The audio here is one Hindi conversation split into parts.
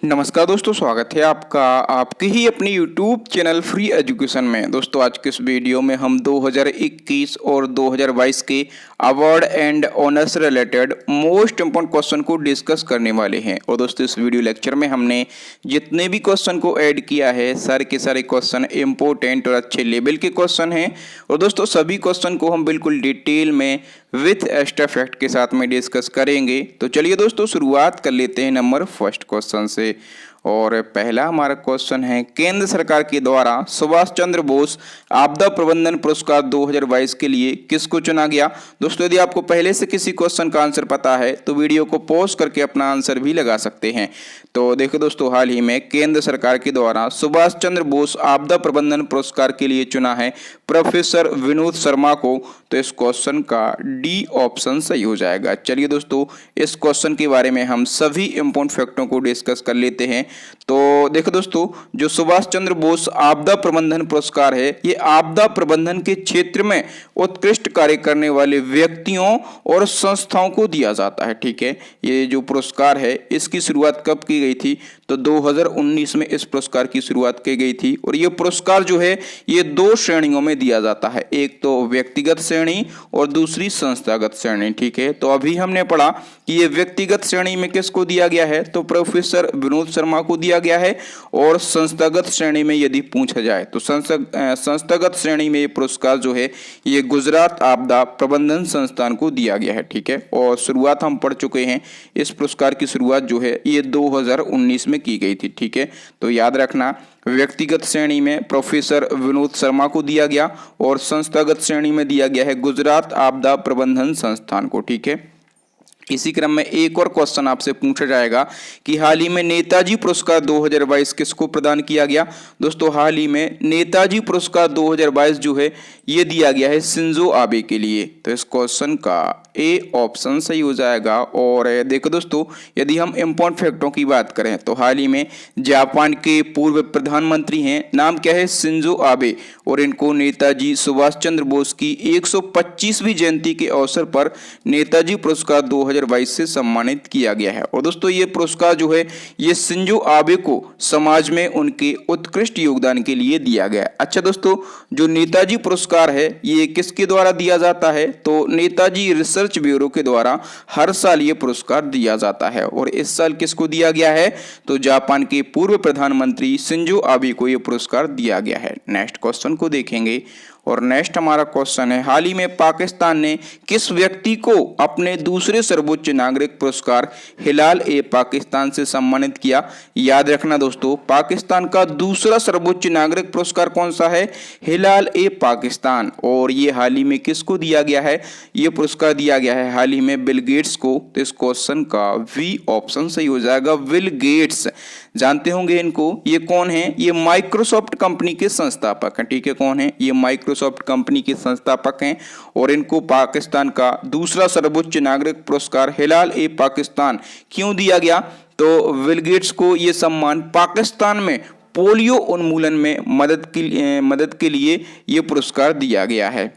नमस्कार दोस्तों, स्वागत है आपका आपके ही अपनी YouTube चैनल फ्री एजुकेशन में। दोस्तों आज के इस वीडियो में हम 2021 और 2022 के award and honours related most important question को डिस्कस करने वाले हैं। और दोस्तों इस वीडियो लेक्चर में हमने जितने भी क्वेश्चन को ऐड किया है सारे के सारे क्वेश्चन इम्पोर्टेंट और अच्छे लेवल के क्वेश्चन हैं। और दोस्तों सभी क्वेश्चन को हम बिल्कुल डिटेल में विथ एक्स्ट्रा फैक्ट के साथ में डिस्कस करेंगे। तो चलिए दोस्तों शुरुआत कर लेते हैं नंबर फर्स्ट क्वेश्चन से। और पहला हमारा क्वेश्चन है, केंद्र सरकार के द्वारा सुभाष चंद्र बोस आपदा प्रबंधन पुरस्कार 2022 के लिए किसको चुना गया। दोस्तों यदि आपको पहले से किसी क्वेश्चन का आंसर पता है तो वीडियो को पॉज करके अपना आंसर भी लगा सकते हैं। तो देखो दोस्तों, हाल ही में केंद्र सरकार के द्वारा सुभाष चंद्र बोस आपदा प्रबंधन पुरस्कार के लिए चुना है प्रोफेसर विनोद शर्मा को। तो इस क्वेश्चन का डी ऑप्शन सही हो जाएगा। चलिए दोस्तों इस क्वेश्चन के बारे में हम सभी इंपॉर्टेंट फैक्टों को डिस्कस कर लेते हैं। तो देखो दोस्तों, जो सुभाष चंद्र बोस आपदा प्रबंधन पुरस्कार है, ये आपदा प्रबंधन के क्षेत्र में उत्कृष्ट कार्य करने वाले व्यक्तियों और संस्थाओं को दिया जाता है। ठीक है, ये जो पुरस्कार है इसकी शुरुआत कब की गई थी? तो 2019 में इस पुरस्कार की शुरुआत की गई थी। और ये पुरस्कार जो है ये दो श्रेणियों में दिया जाता है, एक तो व्यक्तिगत श्रेणी और दूसरी संस्थागत श्रेणी। ठीक है, तो अभी हमने पढ़ा कि ये व्यक्तिगत श्रेणी में किसको दिया गया है, तो प्रोफेसर विनोद शर्मा को दिया गया है। और संस्थागत श्रेणी में यदि पूछा जाए तो संस्थागत श्रेणी में ये पुरस्कार जो है ये गुजरात आपदा प्रबंधन संस्थान को दिया गया है। ठीक है, और शुरुआत हम पढ़ चुके हैं, इस पुरस्कार की शुरुआत जो है ये 2019 में की गई थी। ठीक है, तो याद रखना व्यक्तिगत श्रेणी में प्रोफेसर विनोद शर्मा को दिया गया और संस्थागत श्रेणी में दिया गया है गुजरात आपदा प्रबंधन संस्थान को। ठीक है, इसी क्रम में एक और क्वेश्चन आपसे पूछा जाएगा कि हाल ही में नेताजी पुरस्कार 2022 किसको प्रदान किया गया। दोस्तों हाल ही में नेताजी पुरस्कार 2022 जो है ये दिया गया है शिंजो आबे के लिए। तो इस क्वेश्चन का ए ऑप्शन सही हो जाएगा। और देखो दोस्तों, यदि हम इम्पोर्टेंट फैक्टों की बात करें तो हाल ही में जापान के पूर्व प्रधानमंत्री हैं, नाम क्या है, शिंजो आबे। और इनको नेताजी सुभाष चंद्र बोस की 125वीं जयंती के अवसर पर नेताजी पुरस्कार 2022 से सम्मानित किया गया है। और दोस्तों ये पुरस्कार जो है ये शिंजो आबे को समाज में उनके उत्कृष्ट योगदान के लिए दिया गया है। अच्छा दोस्तों, जो नेताजी पुरस्कार है ये किसके द्वारा दिया जाता है, तो नेताजी रिसर्च ब्यूरो के द्वारा हर साल ये पुरस्कार दिया जाता है। और इस साल किसको दिया गया है, तो जापान के पूर्व प्रधानमंत्री शिंजो आबे को यह पुरस्कार दिया गया है। नेक्स्ट क्वेश्चन को देखेंगे। और नेक्स्ट हमारा क्वेश्चन है, हाल ही में पाकिस्तान ने किस व्यक्ति को अपने दूसरे सर्वोच्च नागरिक पुरस्कार हिलाल ए पाकिस्तान से सम्मानित किया। याद रखना दोस्तों, पाकिस्तान का दूसरा सर्वोच्च नागरिक पुरस्कार कौन सा है, हिलाल ए पाकिस्तान। और ये हाल ही में किसको दिया गया है, ये पुरस्कार दिया गया है हाल ही में बिल गेट्स को। तो इस क्वेश्चन का वी ऑप्शन सही हो जाएगा। बिल गेट्स जानते होंगे इनको, ये कौन है, ये माइक्रोसॉफ्ट कंपनी के संस्थापक हैं। ठीक है, कौन है, ये माइक्रोसॉफ्ट कंपनी के संस्थापक हैं। और इनको पाकिस्तान का दूसरा सर्वोच्च नागरिक पुरस्कार हिलाल ए पाकिस्तान क्यों दिया गया, तो बिल गेट्स को ये सम्मान पाकिस्तान में पोलियो उन्मूलन में मदद के लिए ये पुरस्कार दिया गया है।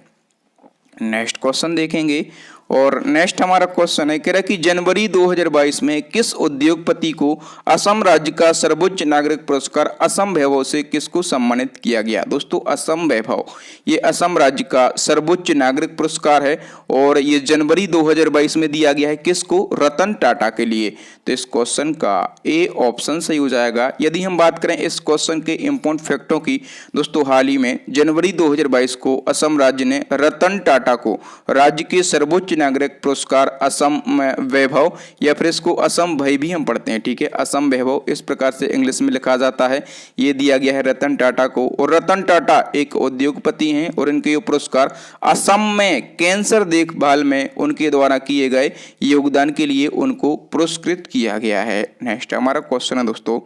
नेक्स्ट क्वेश्चन देखेंगे। और नेक्स्ट हमारा क्वेश्चन है, कह रहा है कि जनवरी 2022 में किस उद्योगपति को असम राज्य का सर्वोच्च नागरिक पुरस्कार असम वैभव से किसको सम्मानित किया गया। दोस्तों असम वैभव ये असम राज्य का सर्वोच्च नागरिक पुरस्कार है और ये जनवरी 2022 में दिया गया है किसको, रतन टाटा के लिए। तो इस क्वेश्चन का ए ऑप्शन सही हो जाएगा। यदि हम बात करें इस क्वेश्चन के इम्पोर्टेंट फैक्टों की, दोस्तों हाल ही में जनवरी 2022 को असम राज्य ने रतन टाटा को राज्य के सर्वोच्च नागरिक पुरस्कार असम वैभव या फिर इसको असम भय भी हम पढ़ते हैं। ठीक है, असम वैभव इस प्रकार से इंग्लिश में लिखा जाता है, ये दिया गया है रतन टाटा को। और रतन टाटा एक उद्योगपति हैं और इनके ये पुरस्कार असम में कैंसर देखभाल में उनके द्वारा किए गए योगदान के लिए उनको पुरस्कृत किया गया है। नेक्स्ट हमारा क्वेश्चन है दोस्तों,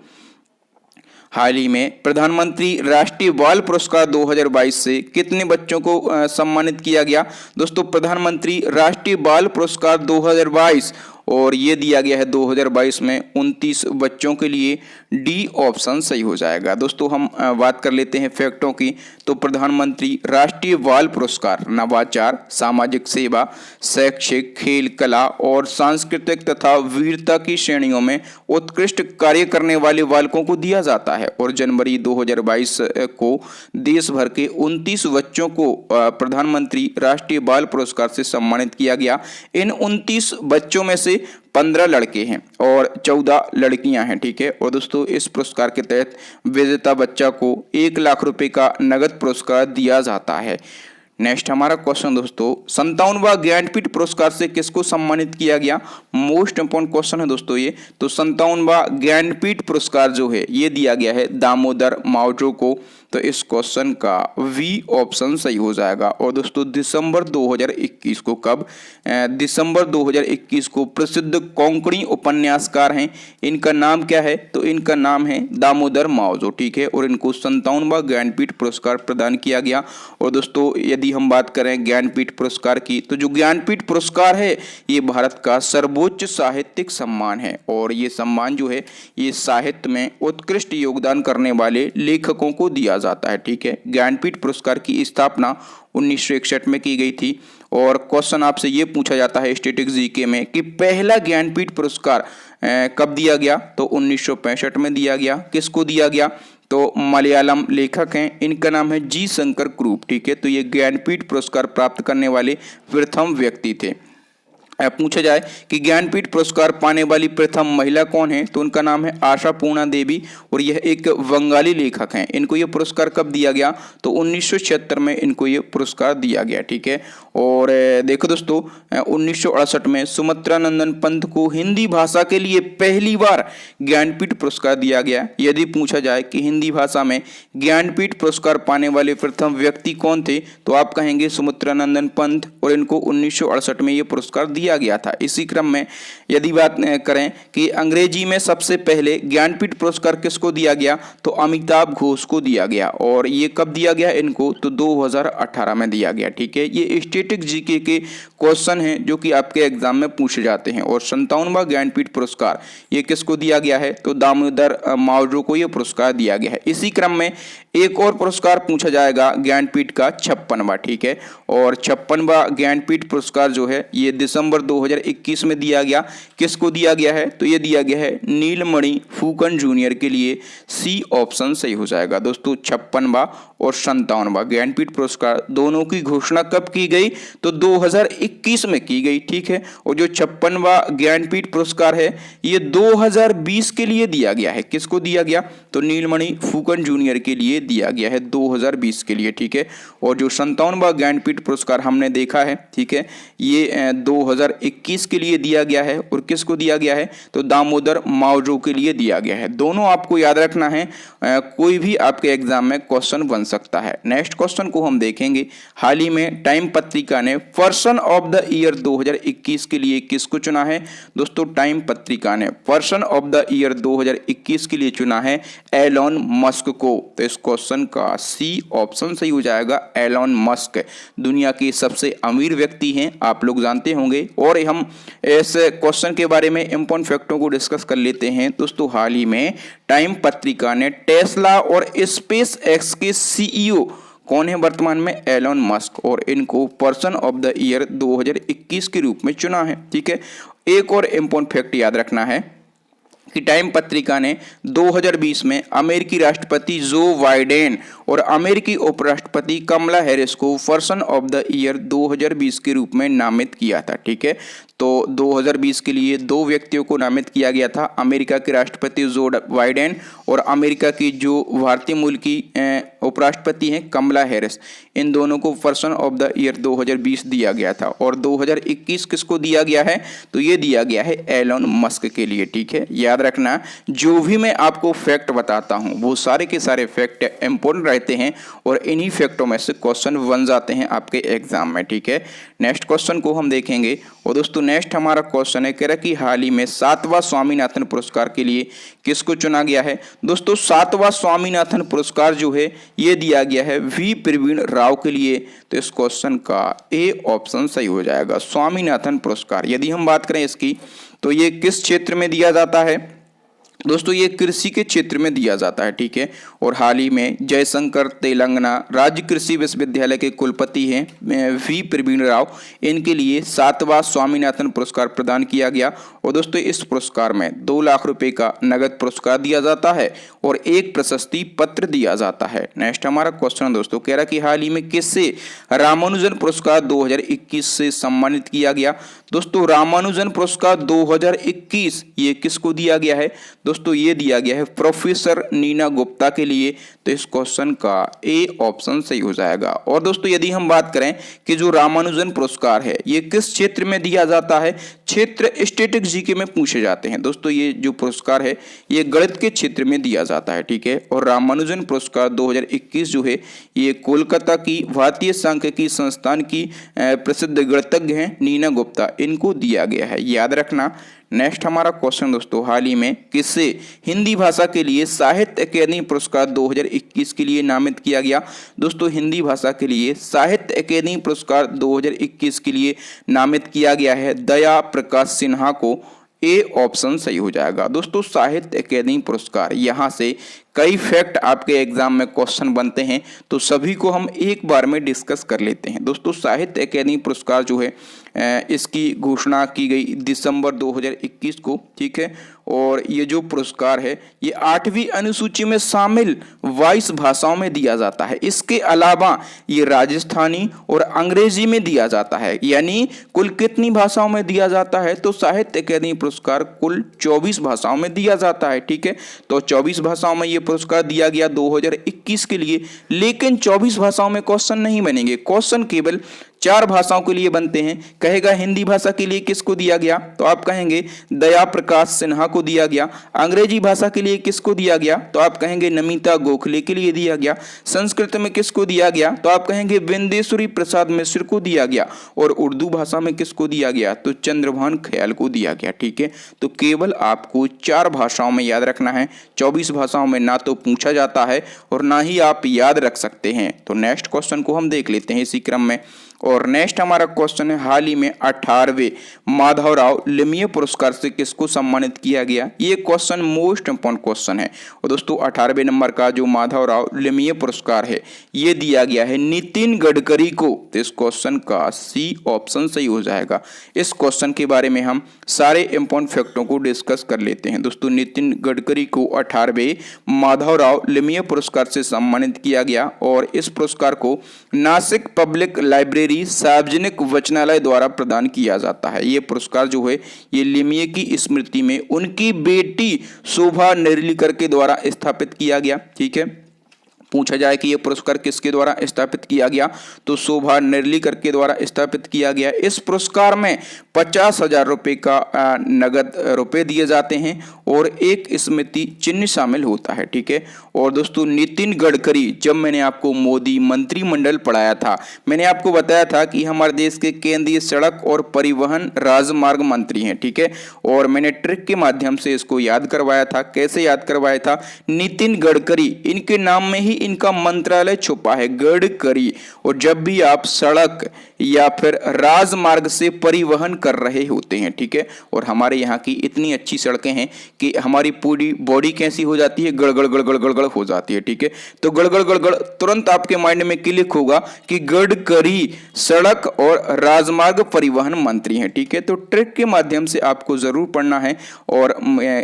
हाल ही में प्रधानमंत्री राष्ट्रीय बाल पुरस्कार 2022 से कितने बच्चों को सम्मानित किया गया। दोस्तों प्रधानमंत्री राष्ट्रीय बाल पुरस्कार 2022 और ये दिया गया है 2022 में 29 बच्चों के लिए, डी ऑप्शन सही हो जाएगा। दोस्तों हम बात कर लेते हैं फैक्टों की। तो प्रधानमंत्री राष्ट्रीय बाल पुरस्कार नवाचार, सामाजिक सेवा, शैक्षिक, खेल, कला और सांस्कृतिक तथा वीरता की श्रेणियों में उत्कृष्ट कार्य करने वाले बालकों को दिया जाता है। और जनवरी 2022 को देश भर के 29 बच्चों को प्रधानमंत्री राष्ट्रीय बाल पुरस्कार से सम्मानित किया गया। इन 29 बच्चों में से 15 लड़के हैं और 14 लड़कियां हैं, ठीक है। और दोस्तों इस पुरस्कार के तहत विजेता बच्चा को 1 लाख रुपए का नगद पुरस्कार दिया जाता है। नेक्स्ट हमारा क्वेश्चन दोस्तों, 57वां ज्ञानपीठ पुरस्कार से किसको सम्मानित किया गया? मोस्ट इंपॉर्टेंट क्वेश्चन है दोस्तों ये। तो 57वां ज्ञानपीठ पुरस्कार जो है ये दिया गया है दामोदर मावजो को। तो इस क्वेश्चन का वी ऑप्शन सही हो जाएगा। और दोस्तों दिसंबर 2021 को, कब? दिसंबर 2021 को प्रसिद्ध कोंकणी उपन्यासकार हैं, इनका नाम क्या है? तो इनका नाम है दामोदर मावजो, ठीक है। और इनको 57वां ज्ञानपीठ पुरस्कार प्रदान किया गया। और दोस्तों यदि हम बात करें ज्ञानपीठ पुरस्कार की, तो जो ज्ञानपीठ पुरस्कार है ये भारत का सर्वोच्च साहित्यिक सम्मान है। और ये सम्मान जो है ये साहित्य में उत्कृष्ट योगदान करने वाले लेखकों को दिया जाता है, ठीक है। ज्ञानपीठ पुरस्कार की स्थापना 1961 में की गई थी। और क्वेश्चन आपसे ये पूछा जाता है स्टैटिक जीके में कि पहला ज्ञानपीठ पुरस्कार कब दिया गया? तो 1965 में दिया गया। किसको दिया गया? तो मलयालम लेखक हैं, इनका नाम है जी शंकर क्रूप, ठीक है। तो ये ज्ञानपीठ पुरस्कार प्राप्त करने वाले प्रथम व्यक्ति थे। पूछा जाए कि ज्ञानपीठ पुरस्कार पाने वाली प्रथम महिला कौन है? तो उनका नाम है आशापूर्णा देवी और यह एक बंगाली लेखक हैं। इनको यह पुरस्कार कब दिया गया? तो 1976 में इनको यह पुरस्कार दिया गया, ठीक है। और देखो दोस्तों 1968 में सुमित्रा नंदन पंत को हिंदी भाषा के लिए पहली बार ज्ञानपीठ पुरस्कार दिया गया। यदि पूछा जाए कि हिंदी भाषा में ज्ञानपीठ पुरस्कार पाने वाले प्रथम व्यक्ति कौन थे, तो आप कहेंगे सुमित्रा नंदन पंत, और इनको 1968 में यह पुरस्कार दिया गया था। इसी क्रम में यदि बात करें कि अंग्रेजी में सबसे पहले ज्ञानपीठ पुरस्कार किसको दिया गया, तो अमिताभ घोष को दिया गया। और ये कब दिया गया इनको? तो 2018 में दिया गया, ठीक है। ये स्टैटिक जीके के क्वेश्चन हैं जो कि आपके एग्जाम में पूछे जाते हैं। और 57वां ज्ञानपीठ पुरस्कार ये किसको दिया गया है? तो दामोदर मावजो को यह पुरस्कार दिया गया है। इसी क्रम में एक और पुरस्कार पूछा जाएगा ज्ञानपीठ का 56वां, ठीक है। और 56वां ज्ञानपीठ पुरस्कार जो है ये दिसंबर 2021 में दिया गया। किसको दिया गया है? तो ये दिया गया है नीलमणि फूकन जूनियर के लिए। सी ऑप्शन सही हो जाएगा। दोस्तों 56वां और 57वां ज्ञानपीठ पुरस्कार दोनों की घोषणा कब की गई? तो 2021 में की गई, ठीक है। और जो 56वां ज्ञानपीठ पुरस्कार है ये 2020 के लिए दिया गया है। किसको दिया गया? तो नीलमणि फूकन जूनियर के लिए दिया गया है 2020 के लिए, ठीक है। और जो 57वां ज्ञानपीठ पुरस्कार हमने देखा है, ठीक है, ये 2021 के लिए दिया गया है। और किसको दिया गया है? तो दामोदर मावजो के लिए दिया गया है। दोनों आपको याद रखना है, कोई भी आपके एग्जाम में क्वेश्चन बन सकता है। नेक्स्ट क्वेश्चन को हम देखेंगे। हाल ही में टाइम पत्रिका ने पर्सन ऑफ द ईयर 2021 के लिए किसको चुना है? दोस्तों टाइम पत्रिका ने पर्सन ऑफ द ईयर 2021 के लिए चुना है एलॉन मस्क को। तो इस क्वेश्चन का सी ऑप्शन सही हो जाएगा। एलॉन मस्क दुनिया के सबसे अमीर व्यक्ति हैं, आप लोग जानते होंगे। और हम इस क्वेश्चन के बारे में इंपॉर्टेंट फैक्टों को डिस्कस कर लेते हैं। दोस्तों हाल ही में टाइम पत्रिका ने टेस्ला और स्पेस एक्स के सीईओ कौन है वर्तमान में? एलॉन मस्क, और इनको पर्सन ऑफ द ईयर 2021 के रूप में चुना है, ठीक है। एक और इंपॉर्टेंट फैक्ट याद रखना है कि टाइम पत्रिका ने 2020 में अमेरिकी राष्ट्रपति जो बाइडेन और अमेरिकी उपराष्ट्रपति कमला हैरिस को पर्सन ऑफ द ईयर 2020 के रूप में नामित किया था, ठीक है। तो 2020 के लिए दो व्यक्तियों को नामित किया गया था, अमेरिका के राष्ट्रपति जो बाइडेन और अमेरिका की जो भारतीय मूल की उपराष्ट्रपति हैं कमला हैरिस। इन दोनों को पर्सन ऑफ द ईयर 2020 दिया गया था। और 2021 किसको दिया गया है? तो ये दिया गया है एलॉन मस्क के लिए, ठीक है। याद रखना, जो भी मैं आपको फैक्ट बताता हूँ वो सारे के सारे फैक्ट इंपॉर्टेंट रहते हैं और इन्हीं फैक्टों में से क्वेश्चन बन जाते हैं आपके एग्जाम में, ठीक है। नेक्स्ट क्वेश्चन को हम देखेंगे। और दोस्तों नेक्स्ट हमारा क्वेश्चन है, कह रहा है कि हाल ही में 7वां स्वामीनाथन पुरस्कार के लिए किसको चुना गया है। दोस्तों 7वां स्वामीनाथन पुरस्कार जो है ये दिया गया है वी प्रवीण राव के लिए। तो इस क्वेश्चन का ए ऑप्शन सही हो जाएगा। स्वामीनाथन पुरस्कार यदि हम बात करें इसकी, तो ये किस क्षेत्र में दिया जाता है। दोस्तों ये कृषि के क्षेत्र में दिया जाता है, ठीक है। और हाल ही में जयशंकर तेलंगाना राज्य कृषि विश्वविद्यालय के कुलपति हैं वी प्रवीण राव, इनके लिए 7वां स्वामीनाथन पुरस्कार प्रदान किया गया। और दोस्तों इस पुरस्कार में 2 लाख रुपए का नगद पुरस्कार दिया जाता है और एक प्रशस्ति पत्र दिया जाता है। नेक्स्ट हमारा क्वेश्चन दोस्तों, कह रहा कि हाल ही में किससे रामानुजन पुरस्कार 2021 से सम्मानित किया गया। दोस्तों रामानुजन पुरस्कार 2021 ये किसको दिया गया है। दोस्तों ये दिया गया है प्रोफेसर नीना गुप्ता के लिए। तो इस क्वेश्चन का ए ऑप्शन सही हो जाएगा। और दोस्तों यदि हम बात करें कि जो रामानुजन पुरस्कार है ये किस क्षेत्र में दिया जाता है, क्षेत्र स्टैटिक जीके में पूछे जाते हैं। दोस्तों ये जो पुरस्कार है ये गणित के क्षेत्र में दिया जाता है, ठीक है। और रामानुजन पुरस्कार 2021 जो है ये कोलकाता की भारतीय सांख्यिकी संस्थान की प्रसिद्ध गणितज्ञ हैं नीना गुप्ता, इनको दिया गया है, याद रखना। नेक्स्ट हमारा क्वेश्चन दोस्तों, हाल ही में किससे हिंदी भाषा के लिए साहित्य अकादमी पुरस्कार 2021 के लिए नामित किया गया। दोस्तों हिंदी भाषा के लिए साहित्य अकादमी पुरस्कार 2021 के लिए नामित किया गया है दया प्रकाश सिन्हा को। ए ऑप्शन सही हो जाएगा। दोस्तों साहित्य अकादमी पुरस्कार, यहाँ से कई फैक्ट आपके एग्जाम में क्वेश्चन बनते हैं, तो सभी को हम एक बार में डिस्कस कर लेते हैं। दोस्तों साहित्य अकादमी पुरस्कार जो है इसकी घोषणा की गई दिसंबर 2021 को, ठीक है। और ये जो पुरस्कार है ये 8वीं अनुसूची में शामिल 22 भाषाओं में दिया जाता है। इसके अलावा ये राजस्थानी और अंग्रेजी में दिया जाता है। यानी कुल कितनी भाषाओं में दिया जाता है, तो साहित्य अकादमी पुरस्कार कुल 24 भाषाओं में दिया जाता है, ठीक है। तो 24 भाषाओं में ये पुरस्कार दिया गया 2021 के लिए। लेकिन 24 भाषाओं में क्वेश्चन नहीं बनेंगे, क्वेश्चन केवल 4 भाषाओं के लिए बनते हैं। कहेगा हिंदी भाषा के लिए किसको दिया गया, तो आप कहेंगे दया प्रकाश सिन्हा को दिया गया। अंग्रेजी भाषा के लिए किसको दिया गया, तो आप कहेंगे नमिता गोखले के लिए दिया गया। संस्कृत में किसको दिया गया, तो आप कहेंगे बिंदेश्वरी प्रसाद मिश्र को दिया गया। और उर्दू भाषा में किसको दिया गया, तो चंद्रभान ख्याल को दिया गया, ठीक है। तो केवल आपको 4 भाषाओं में याद रखना है, 24 भाषाओं में ना तो पूछा जाता है और ना ही आप याद रख सकते हैं। तो नेक्स्ट क्वेश्चन को हम देख लेते हैं इसी क्रम में। और नेक्स्ट हमारा क्वेश्चन है, हाल ही में 18वें माधवराव लिमये पुरस्कार से किसको सम्मानित किया गया। ये क्वेश्चन मोस्ट इंपॉर्टेंट क्वेश्चन है। और दोस्तों 18वें नंबर का जो माधवराव लिमये पुरस्कार है ये दिया गया है नितिन गडकरी को। तो इस क्वेश्चन का सी ऑप्शन सही हो जाएगा। इस क्वेश्चन के बारे में हम सारे इंपॉर्टेंट फैक्टों को डिस्कस कर लेते हैं। दोस्तों नितिन गडकरी को 18वें माधवराव लिमये पुरस्कार से सम्मानित किया गया। और इस पुरस्कार को नासिक पब्लिक लाइब्रेरी सार्वजनिक वचनालय द्वारा प्रदान किया जाता है। ये पुरस्कार जो है ये लिमये की स्मृति में उनकी बेटी शोभा नेर्लिकर के द्वारा स्थापित किया गया, ठीक है। पूछा जाए कि यह पुरस्कार किसके द्वारा स्थापित किया गया, तो शोभा नेर्लिकर के द्वारा स्थापित किया गया। इस पुरस्कार में 50,000 रुपये का नगद रुपए दिए जाते हैं और एक स्मृति चिन्ह शामिल होता है, ठीक है। और दोस्तों नितिन गडकरी, जब मैंने आपको मोदी मंत्रिमंडल पढ़ाया था, मैंने आपको बताया था कि हमारे देश के केंद्रीय सड़क और परिवहन राजमार्ग मंत्री हैं, ठीक है। और मैंने ट्रिक के माध्यम से इसको याद करवाया था। कैसे याद करवाया था, नितिन गडकरी, इनके नाम में ही इनका मंत्रालय छुपा है, गडकरी। और जब भी आप सड़क या फिर राजमार्ग से परिवहन कर रहे होते हैं, ठीक है। और हमारे यहाँ की इतनी अच्छी सड़कें हैं कि हमारी पूरी बॉडी कैसी हो जाती है, गड़गड़ गड़गड़ गड़गड़ हो जाती है, ठीक है। तो गड़गड़ गड़गड़ तुरंत आपके माइंड में क्लिक होगा कि गडकरी सड़क और राजमार्ग परिवहन मंत्री हैं, ठीक है। तो ट्रिक के माध्यम से आपको जरूर पढ़ना है। और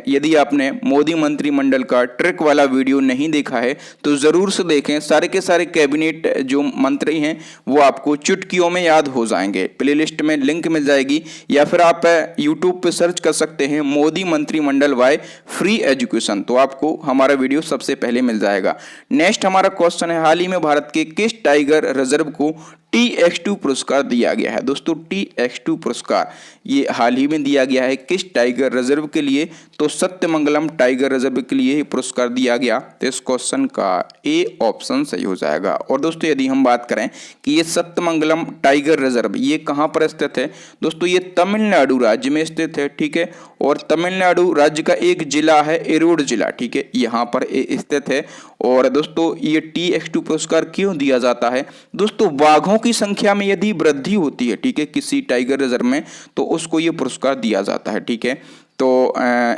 यदि आपने मोदी मंत्रिमंडल का ट्रिक वाला वीडियो नहीं देखा है तो जरूर से देखें। सारे के सारे कैबिनेट जो मंत्री हैं वो आपको चुटकियों में याद हो जाएंगे। प्लेलिस्ट में लिंक मिल जाएगी या फिर आप यूट्यूब पे सर्च कर सकते हैं मोदी मंत्रिमंडल वाई फ्री एजुकेशन, तो आपको हमारा वीडियो सबसे पहले मिल जाएगा। नेक्स्ट हमारा क्वेश्चन है, हाल ही में भारत के किस टाइगर रिजर्व को TX2 पुरस्कार दिया गया है। दोस्तों TX2 पुरस्कार ये हाल ही में दिया गया है किस टाइगर रिजर्व के लिए? तो सत्यमंगलम टाइगर रिजर्व के लिए ही पुरस्कार दिया गया। तो इस क्वेश्चन का ए ऑप्शन सही हो जाएगा। और दोस्तों यदि हम बात करें कि ये सत्यमंगलम टाइगर रिजर्व ये कहाँ पर स्थित है? दोस्तों ये तमिलनाडु राज्य में स्थित है, ठीक है। और तमिलनाडु राज्य का एक जिला है एरोड जिला, ठीक है, यहाँ पर स्थित है। और दोस्तों ये TX2 पुरस्कार क्यों दिया जाता है? दोस्तों बाघों की संख्या में यदि वृद्धि होती है, ठीक है, किसी टाइगर रिजर्व में, तो उसको ये पुरस्कार दिया जाता है, ठीक है। तो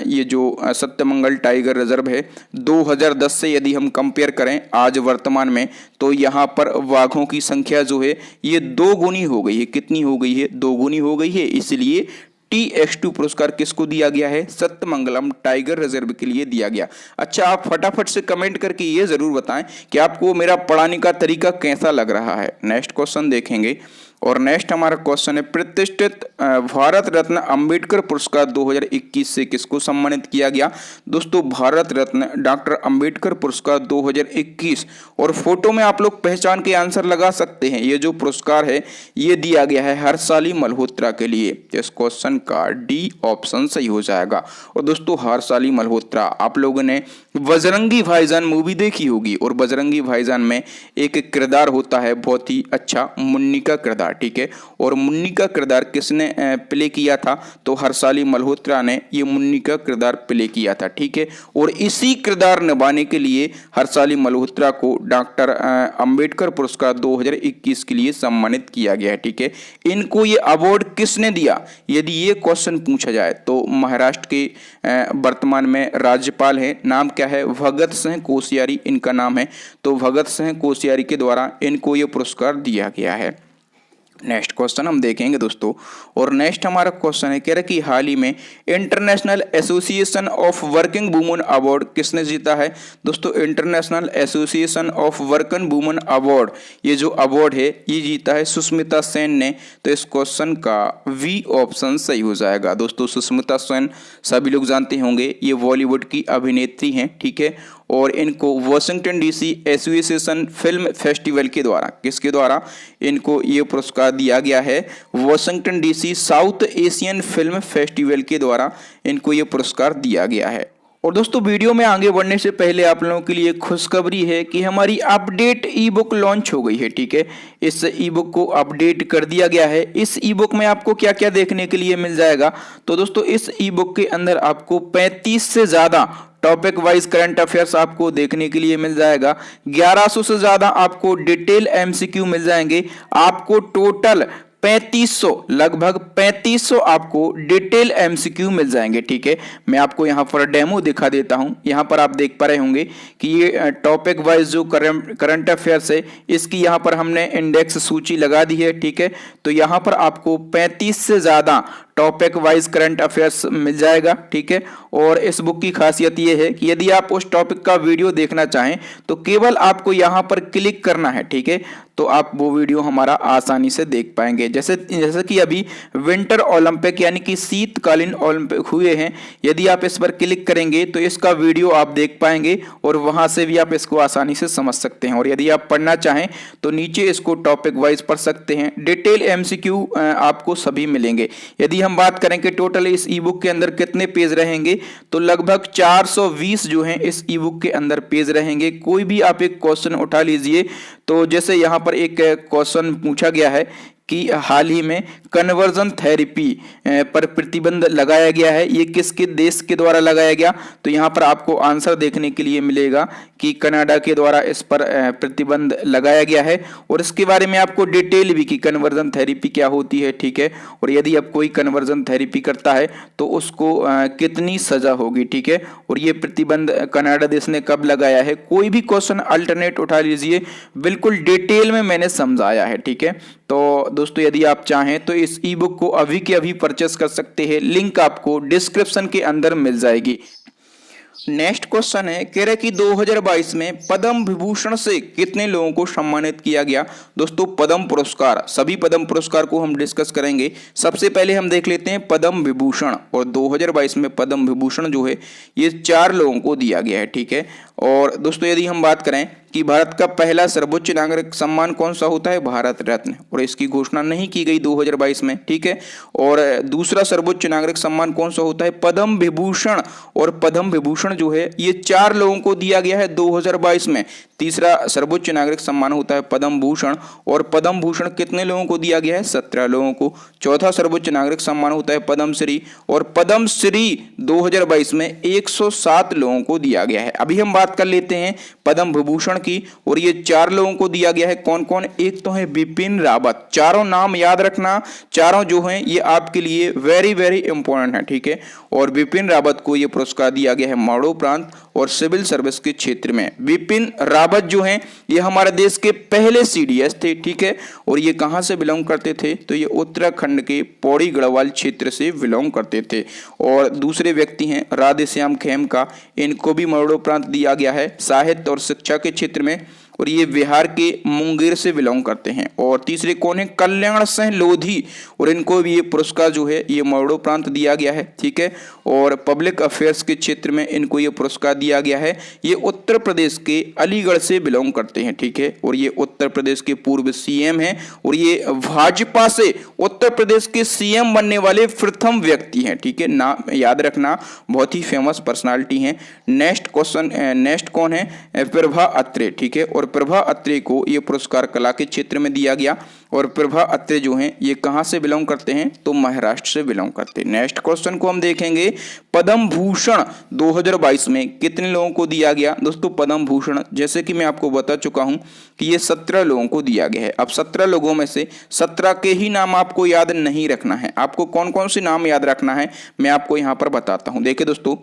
ये जो सत्यमंगल टाइगर रिजर्व है 2010 से यदि हम कंपेयर करें आज वर्तमान में, तो यहाँ पर बाघों की संख्या जो है ये 2 गुनी हो गई है। कितनी हो गई है? 2 गुनी हो गई है। इसलिए TX2 पुरस्कार किसको दिया गया है? सत्यमंगलम टाइगर रिजर्व के लिए दिया गया। अच्छा, आप फटाफट से कमेंट करके ये जरूर बताएं कि आपको मेरा पढ़ाने का तरीका कैसा लग रहा है। नेक्स्ट क्वेश्चन देखेंगे और नेक्स्ट हमारा क्वेश्चन है प्रतिष्ठित भारत रत्न अंबेडकर पुरस्कार 2021 से किसको सम्मानित किया गया? दोस्तों भारत रत्न डॉक्टर अंबेडकर पुरस्कार 2021, और फोटो में आप लोग पहचान के आंसर लगा सकते हैं। ये जो पुरस्कार है ये दिया गया है हर्षाली मल्होत्रा के लिए। इस क्वेश्चन का डी ऑप्शन सही हो जाएगा। और दोस्तों हर्षाली मल्होत्रा, आप लोगों ने बजरंगी भाईजान मूवी देखी होगी, और बजरंगी भाईजान में एक किरदार होता है बहुत ही अच्छा, मुन्नी का किरदार, ठीक है। और मुन्नी का किरदार किसने प्ले किया था? तो हर्षाली मल्होत्रा ने ये मुन्नी का किरदार प्ले किया था, ठीक है। और इसी किरदार निभाने के लिए हर्षाली मल्होत्रा को डॉक्टर अंबेडकर पुरस्कार 2021 के लिए सम्मानित किया गया है, ठीक है। इनको ये अवार्ड किसने दिया? यदि ये क्वेश्चन पूछा जाए तो महाराष्ट्र के वर्तमान में राज्यपाल हैं, नाम क्या है? भगत सिंह कोश्यारी इनका नाम है। तो भगत सिंह कोश्यारी के द्वारा इनको ये पुरस्कार दिया गया है। नेक्स्ट क्वेश्चन हम देखेंगे दोस्तों, और नेक्स्ट हमारा क्वेश्चन है कह रहा कि हाल ही में international association of working women award किसने जीता है? दोस्तों international association of working women award ये जो अवार्ड है ये जीता है सुष्मिता सेन ने। तो इस क्वेश्चन का वी ऑप्शन सही हो जाएगा। दोस्तों सुष्मिता सेन सभी लोग जानते होंगे, ये बॉलीवुड की अभिनेत्री हैं, ठीक है। और इनको Washington DC association film festival के द्वारा, किसके द्वारा इनको ये पुरस्कार दिया गया है? Washington DC south Asian film festival के द्वारा इनको ये पुरस्कार दिया गया है। और दोस्तों वीडियो में आगे बढ़ने से पहले आप लोगों के लिए खुशखबरी है कि हमारी अपडेट ई बुक लॉन्च हो गई है, ठीक है। इस ई बुक को अपडेट कर दिया गया है। इस ई बुक में आपको क्या क्या देखने के लिए मिल जाएगा? तो दोस्तों इस ई बुक के अंदर आपको 35 से ज़्यादा टॉपिक वाइज करंट अफेयर्स आपको देखने के लिए मिल जाएगा। 1100 से ज़्यादा आपको डिटेल MCQ मिल जाएंगे। आपको टोटल 3500 लगभग 3500 आपको डिटेल MCQ मिल जाएंगे, ठीक है। मैं आपको यहाँ पर डेमो दिखा देता हूँ। यहाँ पर आप देख पा रहे होंगे कि ये टॉपिक वाइज जो करंट अफेयर्स है इसकी यहाँ पर हमने इंडेक्स सूची लगा दी है, ठीक है। तो यहाँ पर आपको 35 से ज़्यादा टॉपिक वाइज करंट अफेयर्स मिल जाएगा, ठीक है। और इस बुक की खासियत ये है कि यदि आप उस टॉपिक का वीडियो देखना चाहें तो केवल आपको यहाँ पर क्लिक करना है, ठीक है। तो आप वो वीडियो हमारा आसानी से देख पाएंगे। जैसे कि अभी विंटर ओलंपिक यानी कि शीतकालीन ओलंपिक हुए हैं, यदि आप इस पर क्लिक करेंगे तो इसका वीडियो आप देख पाएंगे और वहां से भी आप इसको आसानी से समझ सकते हैं। और यदि आप पढ़ना चाहें तो नीचे इसको टॉपिक वाइज पढ़ सकते हैं। डिटेल MCQ आपको सभी मिलेंगे। यदि हम बात करें कि टोटल इस ई बुक के अंदर कितने पेज रहेंगे तो लगभग 420 जो हैं इस ई बुक के अंदर पेज रहेंगे। कोई भी आप एक क्वेश्चन उठा लीजिए, तो जैसे यहाँ पर एक क्वेश्चन पूछा गया है कि हाल ही में कन्वर्जन थेरेपी पर प्रतिबंध लगाया गया है, ये किसके देश के द्वारा लगाया गया? तो यहाँ पर आपको आंसर देखने के लिए मिलेगा कि कनाडा के द्वारा इस पर प्रतिबंध लगाया गया है। और इसके बारे में आपको डिटेल भी कि कन्वर्जन थेरेपी क्या होती है, ठीक है। और यदि अब कोई कन्वर्जन थेरेपी करता है तो उसको कितनी सजा होगी, ठीक है। और ये प्रतिबंध कनाडा देश ने कब लगाया है? कोई भी क्वेश्चन अल्टरनेट उठा लीजिए, बिल्कुल डिटेल में मैंने समझाया है, ठीक है। तो दोस्तों यदि आप चाहें तो इस ई बुक को अभी के अभी परचेस कर सकते हैं। लिंक आपको डिस्क्रिप्शन के अंदर मिल जाएगी। नेक्स्ट क्वेश्चन है कह रहे कि 2022 में पद्म विभूषण से कितने लोगों को सम्मानित किया गया? दोस्तों पद्म पुरस्कार, सभी पद्म पुरस्कार को हम डिस्कस करेंगे। सबसे पहले हम देख लेते हैं पद्म विभूषण। और 2022 में पद्म विभूषण जो है ये 4 लोगों को दिया गया है, ठीक है। और दोस्तों यदि हम बात करें कि भारत का पहला सर्वोच्च नागरिक सम्मान कौन सा होता है? भारत रत्न, और इसकी घोषणा नहीं की गई 2022 में, ठीक है। और दूसरा सर्वोच्च नागरिक सम्मान कौन सा होता है? पद्म विभूषण, और पद्म विभूषण जो है ये 4 लोगों को दिया गया है 2022 में। तीसरा सर्वोच्च नागरिक सम्मान होता है पद्म भूषण, और पद्म भूषण कितने लोगों को दिया गया है? 17 लोगों को। चौथा सर्वोच्च नागरिक सम्मान होता है पद्मश्री, और पद्मश्री 2022 में 107 लोगों को दिया गया है। अभी हम बात कर लेते हैं पद्म विभूषण की, और ये 4 लोगों को दिया गया है। कौन कौन? एक तो है बिपिन रावत, चारों नाम याद रखना, चारों जो हैं ये आपके लिए वेरी वेरी इंपॉर्टेंट है, ठीक है। और बिपिन रावत को ये पुरस्कार दिया गया है मरणोपरांत और सिविल सर्विस के क्षेत्र में। बिपिन रावत जो हैं ये हमारे देश के पहले सीडीएस थे, ठीक है। और ये कहां से बिलोंग करते थे? तो ये उत्तराखंड के पौड़ी गढ़वाल क्षेत्र से बिलोंग करते थे। और दूसरे व्यक्ति हैं राधेश्याम खेमका, इनको भी मरणोपरांत दिया गया है साहित्य और शिक्षा के क्षेत्र में, और ये बिहार के मुंगेर से बिलोंग करते हैं। और तीसरे कौन है? कल्याण सिंह लोधी, और इनको भी ये पुरस्कार जो है ये मरणोपरांत दिया गया है, ठीक है। और पब्लिक अफेयर्स के क्षेत्र में इनको ये पुरस्कार दिया गया है। ये उत्तर प्रदेश के अलीगढ़ से बिलोंग करते हैं, ठीक है। और ये उत्तर प्रदेश के पूर्व सीएम हैं, और ये भाजपा से उत्तर प्रदेश के सीएम बनने वाले प्रथम व्यक्ति हैं, ठीक है। नाम याद रखना, बहुत ही फेमस पर्सनालिटी हैं। नेक्स्ट क्वेश्चन, नेक्स्ट कौन है? प्रभा अत्रे, ठीक है। और प्रभा अत्रे को ये पुरस्कार कला के क्षेत्र में दिया गया। और प्रभा अत्रे जो हैं ये कहां से बिलोंग करते हैं? तो महाराष्ट्र से बिलोंग करते हैं। नेक्स्ट क्वेश्चन को हम देखेंगे, पद्म भूषण 2022 में कितने लोगों को दिया गया? दोस्तों पद्म भूषण जैसे कि मैं आपको बता चुका हूं कि ये 17 लोगों को दिया गया है। अब 17 लोगों में से 17 के ही नाम आपको याद नहीं रखना है। आपको कौन कौन से नाम याद रखना है मैं आपको यहां पर बताता हूं। देखिए दोस्तों,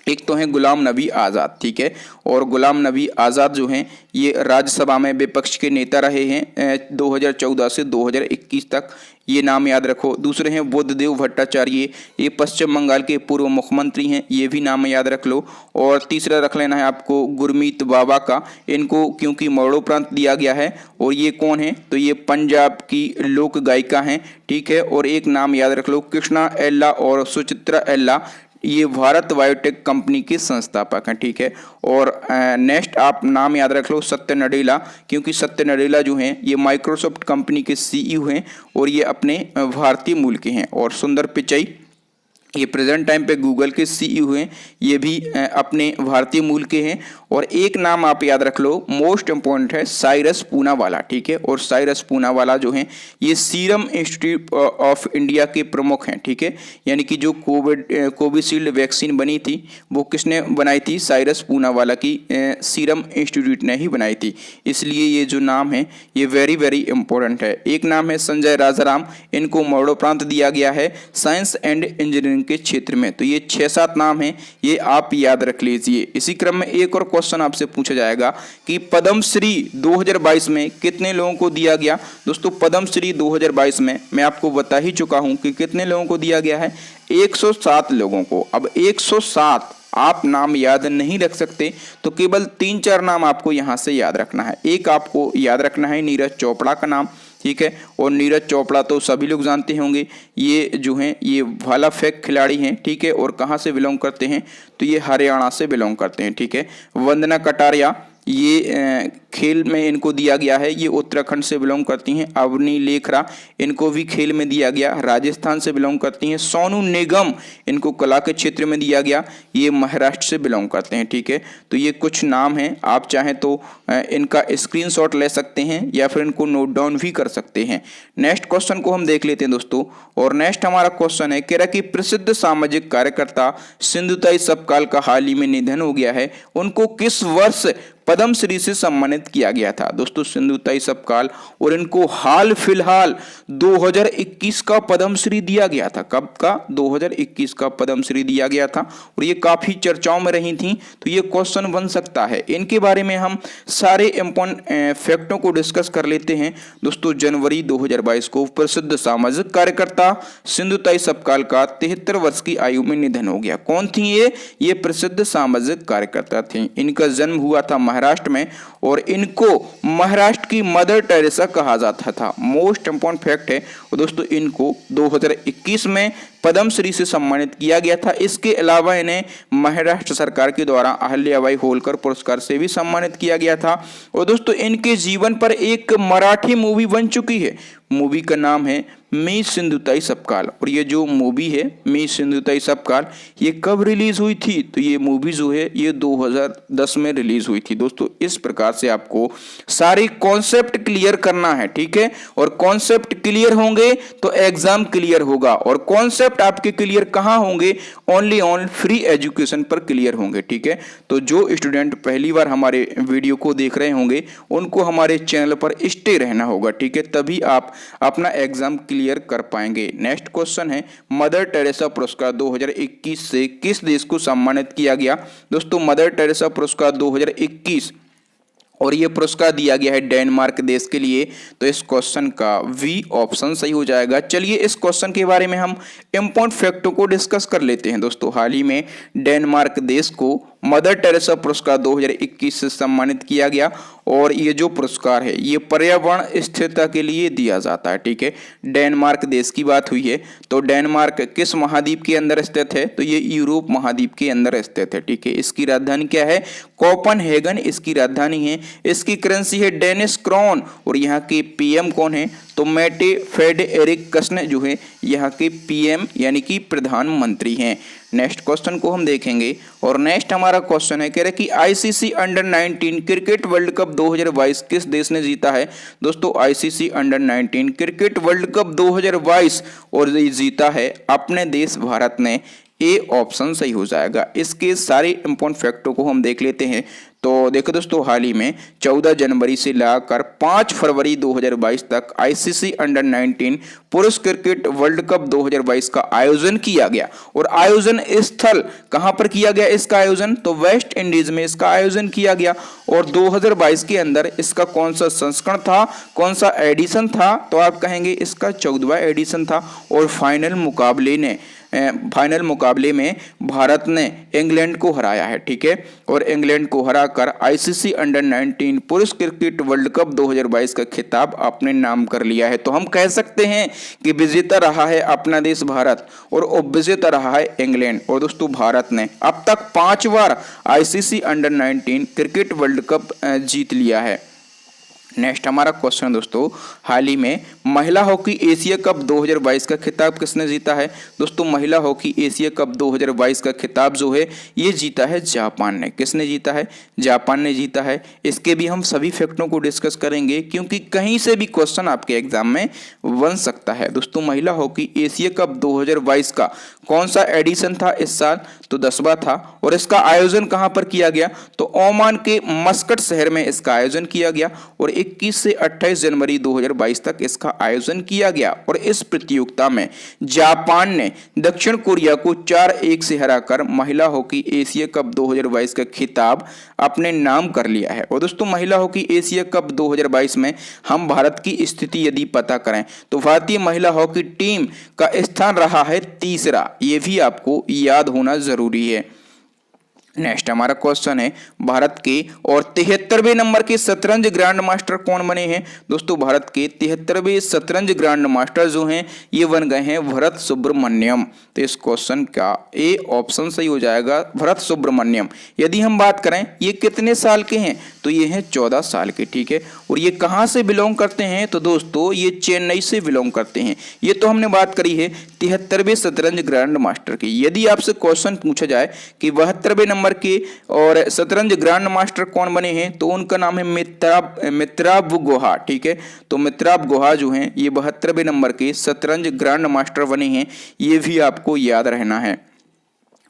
एक तो है गुलाम नबी आज़ाद, ठीक है। और गुलाम नबी आज़ाद जो हैं ये राज्यसभा में विपक्ष के नेता रहे हैं 2014 से 2021 तक, ये नाम याद रखो। दूसरे हैं बुद्धदेव भट्टाचार्य, ये पश्चिम बंगाल के पूर्व मुख्यमंत्री हैं, ये भी नाम याद रख लो। और तीसरा रख लेना है आपको गुरमीत बाबा का, इनको क्योंकि मरणोपरांत दिया गया है। और ये कौन है? तो ये पंजाब की लोक गायिका हैं, ठीक है। और एक नाम याद रख लो कृष्णा एल्ला और सुचित्रा एल्ला, ये भारत बायोटेक कंपनी के संस्थापक हैं, ठीक है। और नेक्स्ट आप नाम याद रख लो सत्य नडेला, क्योंकि सत्य नडेला जो हैं ये माइक्रोसॉफ्ट कंपनी के सीईओ हैं, और ये अपने भारतीय मूल के हैं। और सुंदर पिचाई ये प्रेजेंट टाइम पे गूगल के सीईओ हैं, ये भी अपने भारतीय मूल के हैं। और एक नाम आप याद रख लो, मोस्ट इंपॉर्टेंट है, साइरस पूनावाला, ठीक है। और साइरस पूनावाला जो हैं ये सीरम इंस्टीट्यूट ऑफ इंडिया के प्रमुख हैं, ठीक है। यानी कि जो कोविशील्ड वैक्सीन बनी थी वो किसने बनाई थी? साइरस पूनावाला की सीरम इंस्टीट्यूट ने ही बनाई थी। इसलिए ये जो नाम है ये वेरी वेरी इंपॉर्टेंट है। एक नाम है संजय राजाराम, इनको मरणोपरांत दिया गया है साइंस एंड इंजीनियरिंग के क्षेत्र में। तो ये 6-7 नाम हैं, ये आप याद रख लीजिए। इसी क्रम में एक और क्वेश्चन आपसे पूछा जाएगा कि पद्मश्री 2022 में कितने लोगों को दिया गया? दोस्तों पद्मश्री 2022 में मैं आपको बता ही चुका हूं कि कितने लोगों को दिया गया है? 107 लोगों को। अब 107 आप नाम याद नहीं रख सकते तो केवल 3-4 नाम आपको यहां से याद रखना है। एक आपको याद रखना है नीरज चोपड़ा का नाम, ठीक है। और नीरज चोपड़ा तो सभी लोग जानते होंगे, ये जो हैं ये भाला फेंक खिलाड़ी हैं, ठीक है। और कहाँ से बिलोंग करते हैं? तो ये हरियाणा से बिलोंग करते हैं, ठीक है। वंदना कटारिया, ये खेल में इनको दिया गया है, ये उत्तराखंड से बिलोंग करती हैं। अवनी लेखरा, इनको भी खेल में दिया गया, राजस्थान से बिलोंग करती हैं। सोनू निगम, इनको कला के क्षेत्र में दिया गया, ये महाराष्ट्र से बिलोंग करते हैं, ठीक है। तो ये कुछ नाम हैं, आप चाहें तो इनका स्क्रीनशॉट ले सकते हैं या फिर इनको नोट डाउन भी कर सकते हैं। नेक्स्ट क्वेश्चन को हम देख लेते हैं दोस्तों। और नेक्स्ट हमारा क्वेश्चन है, कह रहा कि प्रसिद्ध सामाजिक कार्यकर्ता सिंधुताई सपकाल का हाल ही में निधन हो गया है, उनको किस वर्ष पद्मश्री से सम्मानित किया गया था? दोस्तों सिंधुताई सपकाल, और इनको हाल फिलहाल 2021 का पद्मश्री दिया गया था। कब का? 2021 का पद्मश्री दिया गया था, और ये काफी चर्चाओं में रही थी। तो ये क्वेश्चन बन सकता है, इनके बारे में हम सारे इंपॉर्टेंट फैक्टों को डिस्कस कर लेते हैं दोस्तों। जनवरी 2022 को प्रसिद्ध सामाजिक कार्यकर्ता सिंधुताई सपकाल का 73 वर्ष की आयु में निधन हो गया। कौन थी ये प्रसिद्ध सामाजिक कार्यकर्ता थी। इनका जन्म हुआ था महाराष्ट्र में, और इनको महाराष्ट्र की मदर टेरेसा कहा जाता था। मोस्ट इंपॉर्टेंट फैक्ट है दोस्तों, इनको 2021 में पद्मश्री से सम्मानित किया गया था। इसके अलावा इन्हें महाराष्ट्र सरकार के द्वारा अहल्याबाई होलकर पुरस्कार से भी सम्मानित किया गया था। और दोस्तों इनके जीवन पर एक मराठी मूवी बन चुकी है। मूवी का नाम है मी सिंधुताई सपकाल। और ये जो मूवी है मी सिंधुताई सपकाल, ये कब रिलीज हुई थी? तो ये मूवी जो है ये 2010 में रिलीज हुई थी। दोस्तों इस प्रकार से आपको सारी कॉन्सेप्ट क्लियर करना है, ठीक है। और कॉन्सेप्ट क्लियर होंगे तो एग्जाम क्लियर होगा। और कॉन्सेप्ट आपके क्लियर कहाँ होंगे? ओनली ऑन फ्री एजुकेशन पर क्लियर होंगे, ठीक है। तो जो स्टूडेंट पहली बार हमारे वीडियो को देख रहे होंगे उनको हमारे चैनल पर स्टे रहना होगा, ठीक है, तभी आप अपना एग्जाम क्लियर कर पाएंगे। नेक्स्ट क्वेश्चन है मदर टेरेसा पुरस्कार 2021 से किस देश को सम्मानित किया गया? दोस्तों मदर टेरेसा पुरस्कार 2021 और ये पुरस्कार दिया गया है डेनमार्क देश के लिए। तो इस क्वेश्चन का वी ऑप्शन सही हो जाएगा। चलिए इस क्वेश्चन के बारे में हम इम्पोर्टेंट फैक्टों को डिस्कस कर लेते हैं। दोस्तों हाल ही में डेनमार्क देश को मदर टेरेसा पुरस्कार 2021 से सम्मानित किया गया। और ये जो पुरस्कार है ये पर्यावरण स्थिरता के लिए दिया जाता है, ठीक है। डेनमार्क देश की बात हुई है तो डेनमार्क किस महाद्वीप के अंदर स्थित है? तो ये यूरोप महाद्वीप के अंदर स्थित है, ठीक है। इसकी राजधानी क्या है? कोपेनहेगन इसकी राजधानी है। इसकी करेंसी है डेनिश क्रोन। और यहाँ के पीएम कौन है? तो मेटे फ्रेडरिकसन जो है यहाँ के पीएम यानी कि प्रधानमंत्री हैं। नेक्स्ट क्वेश्चन को हम देखेंगे। और नेक्स्ट हमारा क्वेश्चन है कह रहे कि ICC under 19 cricket world cup 2022 किस देश ने जीता है? दोस्तों ICC under 19 cricket world cup 2022 और ये जीता है अपने देश भारत ने। ए ऑप्शन सही हो जाएगा। इसके सारे इंपॉर्टेंट फैक्टों को हम देख लेते हैं। तो देखो दोस्तों हाल ही में 14 जनवरी से लेकर 5 फरवरी 2022 तक आईसीसी अंडर 19 पुरुष क्रिकेट वर्ल्ड कप 2022 का आयोजन किया गया। और आयोजन स्थल कहां पर किया गया इसका आयोजन? तो वेस्ट इंडीज में इसका आयोजन किया गया। और 2022 के अंदर इसका कौन सा संस्करण था, कौन सा एडिशन था? तो आप कहेंगे इसका 14वां एडिशन था। और फाइनल मुकाबले में भारत ने इंग्लैंड को हराया है, ठीक है। और इंग्लैंड को हराकर आईसीसी अंडर 19 पुरुष क्रिकेट वर्ल्ड कप 2022 का खिताब अपने नाम कर लिया है। तो हम कह सकते हैं कि विजेता रहा है अपना देश भारत और उपविजेता रहा है इंग्लैंड। और दोस्तों भारत ने अब तक 5 बार ICC under 19 cricket world cup जीत लिया है। नेक्स्ट हमारा क्वेश्चन दोस्तों हाल ही में महिला हॉकी एशिया कप 2022 का खिताब किसने जीता है? दोस्तों महिला हॉकी एशिया कप 2022 का खिताब जो है ये जीता है जापान ने। किसने जीता है? जापान ने जीता है। इसके भी हम सभी फैक्टों को डिस्कस करेंगे क्योंकि कहीं से भी क्वेश्चन आपके एग्जाम में बन सकता है। दोस्तों महिला हॉकी एशिया कप 2022 का कौन सा एडिशन था इस साल? तो 10वां था। और इसका आयोजन कहां पर किया गया? तो ओमान के मस्कट शहर में इसका आयोजन किया गया। और 21 से 28 जनवरी 2022 तक इसका आयोजन किया गया। और इस प्रतियोगिता में जापान ने दक्षिण कोरिया को 4-1 से हराकर महिला हॉकी एशिया कप 2022 का खिताब अपने नाम कर लिया है। और दोस्तों महिला हॉकी एशिया कप 2022 में हम भारत की स्थिति यदि पता करें तो भारतीय महिला हॉकी टीम का स्थान रहा है 3रा। ये भी आपको याद होना जरूरी है। नेक्स्ट हमारा क्वेश्चन है भारत के और 73वें नंबर के शतरंज ग्रैंड मास्टर कौन बने हैं? दोस्तों भारत के 73वें शतरंज ग्रैंड मास्टर जो हैं ये बन गए हैं भरत सुब्रमण्यम। तो इस क्वेश्चन का ए ऑप्शन सही हो जाएगा भरत सुब्रमण्यम। यदि हम बात करें ये कितने साल के हैं तो ये हैं 14 साल के, ठीक है। और ये कहाँ से बिलोंग करते हैं? तो दोस्तों ये चेन्नई से बिलोंग करते हैं। ये तो हमने बात करी है 73वें शतरंज ग्रैंड मास्टर की। यदि आपसे क्वेश्चन पूछा जाए कि 72वें नंबर के और शतरंज ग्रैंड मास्टर कौन बने हैं तो उनका नाम है मित्राब गुहा, ठीक है। तो मित्राब गुहा जो हैं ये 72वें नंबर के शतरंज ग्रैंड मास्टर बने हैं। ये भी आपको याद रहना है।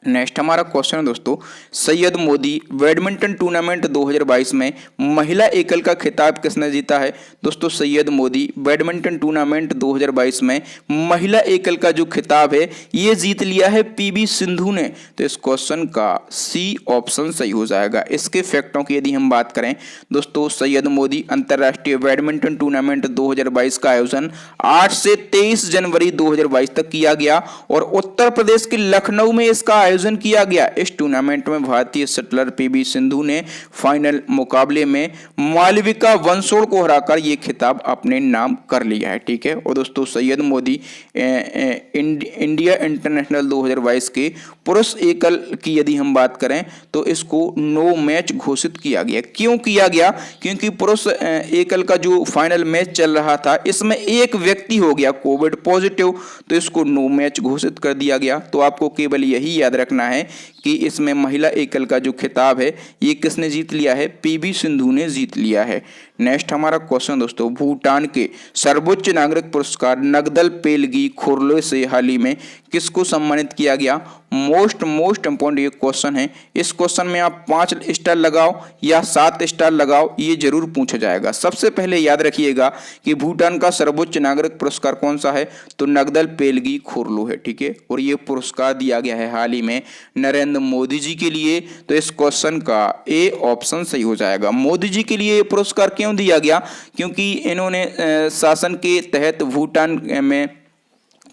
नेक्स्ट हमारा क्वेश्चन है दोस्तों सैयद मोदी बैडमिंटन टूर्नामेंट 2022 में महिला एकल का खिताब किसने जीता है? दोस्तों सैयद मोदी बैडमिंटन टूर्नामेंट 2022 में महिला एकल का जो खिताब है ये जीत लिया है पीवी सिंधु ने। तो इस क्वेश्चन का सी ऑप्शन सही हो जाएगा। इसके फैक्टों की यदि हम बात करें दोस्तों सैयद मोदी अंतर्राष्ट्रीय बैडमिंटन टूर्नामेंट 2022 का आयोजन 8 से 23 जनवरी 2022 तक किया गया। और उत्तर प्रदेश के लखनऊ में इसका आयोजन किया गया। इस टूर्नामेंट में भारतीय शटलर पीवी सिंधु ने फाइनल मुकाबले में मालविका वंशोड़ को हराकर ये खिताब अपने नाम कर लिया है। ठीक है। और दोस्तों सैयद मोदी इंडिया इंटरनेशनल 2022 के पुरुष एकल की यदि हम बात करें तो इसको नो मैच घोषित किया गया। क्यों किया गया? क्योंकि पुरुष एकल का जो फाइनल मैच चल रहा था इसमें एक व्यक्ति हो गया कोविड पॉजिटिव, तो इसको नो मैच घोषित कर दिया गया। तो आपको केवल यही याद रखना है कि इसमें महिला एकल का जो खिताब है ये किसने जीत लिया है? पीवी सिंधु ने जीत लिया है। नेक्स्ट हमारा क्वेश्चन दोस्तों, भूटान के सर्वोच्च नागरिक पुरस्कार नगदल पेलगी खुरले से हाल ही में किसको सम्मानित किया गया? मोस्ट इंपॉर्टेंट ये क्वेश्चन है। इस क्वेश्चन में आप 5 स्टार लगाओ या 7 स्टार लगाओ, ये जरूर पूछा जाएगा। सबसे पहले याद रखिएगा कि भूटान का सर्वोच्च नागरिक पुरस्कार कौन सा है? तो नगदल पेलगी खुरलू है। ठीक है। और ये पुरस्कार दिया गया है हाल ही में नरेंद्र मोदी जी के लिए। तो इस क्वेश्चन का ए ऑप्शन सही हो जाएगा। मोदी जी के लिए ये पुरस्कार क्यों दिया गया? क्योंकि इन्होंने शासन के तहत भूटान में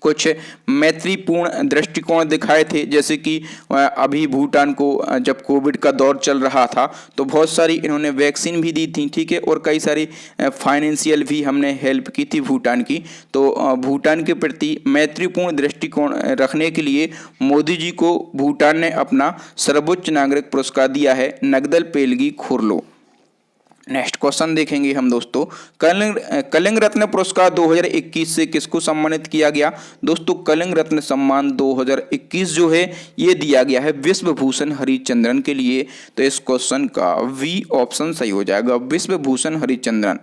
कुछ मैत्रीपूर्ण दृष्टिकोण दिखाए थे, जैसे कि अभी भूटान को जब कोविड का दौर चल रहा था तो बहुत सारी इन्होंने वैक्सीन भी दी थी। ठीक है। और कई सारी फाइनेंशियल भी हमने हेल्प की थी भूटान की। तो भूटान के प्रति मैत्रीपूर्ण दृष्टिकोण रखने के लिए मोदी जी को भूटान ने अपना सर्वोच्च नागरिक पुरस्कार दिया है नगदल पेलगी खुरलो। नेक्स्ट क्वेश्चन देखेंगे हम दोस्तों, कलिंग रत्न पुरस्कार 2021 से किसको सम्मानित किया गया? दोस्तों कलिंग रत्न सम्मान 2021 जो है ये दिया गया है विश्व भूषण हरिचंद्रन के लिए। तो इस क्वेश्चन का वी ऑप्शन सही हो जाएगा, विश्व भूषण हरिचंद्रन।